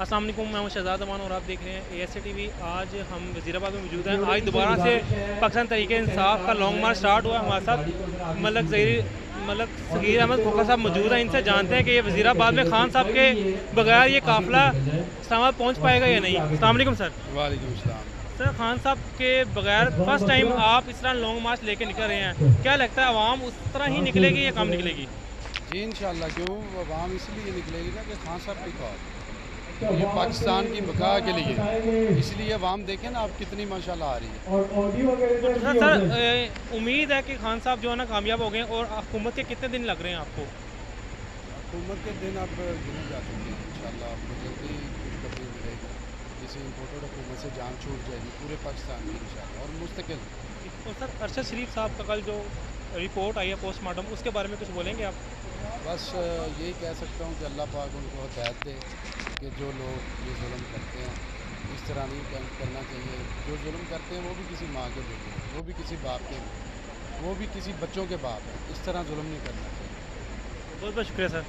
अस्सलाम वालेकुम, मैं हूं शहजाद अमान और आप देख रहे हैं ASA TV। आज हम वज़ीराबाद में मौजूद हैं। आज दोबारा से पाकिस्तान तहरीक इंसाफ का लॉन्ग मार्च स्टार्ट हुआ। हमारे साथ मलक सगीर अहमद खोखर साहब मौजूद हैं। इनसे जानते हैं कि ये वज़ीराबाद में खान साहब के बगैर ये काफ़िला इस्लामाबाद पहुँच पाएगा या नहीं। अस्सलाम वालेकुम सर। वालेकुम सलाम। सर, खान साहब के बगैर फर्स्ट टाइम आप इस तरह लॉन्ग मार्च लेके निकल रहे हैं, क्या लगता है आवाम उस तरह ही निकलेगी या कम निकलेगी? जी इंशाल्लाह, क्यों अवाम इसलिए निकलेगी ना कि खान साहब की कॉल ये पाकिस्तान की बका के लिए, इसलिए अवाम देखें ना आप कितनी माशाल्लाह आ रही है। तो सर, उम्मीद है कि खान साहब जो है ना कामयाब हो गए और हुकूमत के कितने दिन लग रहे हैं आपको? हुकूमत के दिन अब गिने जा चुके हैं। इंशाल्लाह आपको जल्दी खुशखबरी मिलेगी। किसी इम्पोर्टेड हुकूमत से जान छूट जाएगी पूरे पाकिस्तान की इंशाल्लाह, और मुस्तकिल। और सर, अरशद शरीफ साहब का कल जो रिपोर्ट आई है पोस्टमार्टम, उसके बारे में कुछ बोलेंगे आप? बस यही कह सकता हूँ कि अल्लाह पाक उनको हिदायत दे कि जो लोग ये जुल्म करते हैं इस तरह नहीं करना चाहिए। जो जुल्म करते हैं वो भी किसी माँ के बेटे हैं, वो भी किसी बाप के, वो भी किसी बच्चों के बाप हैं। इस तरह जुल्म नहीं करना चाहिए। बहुत बहुत शुक्रिया सर।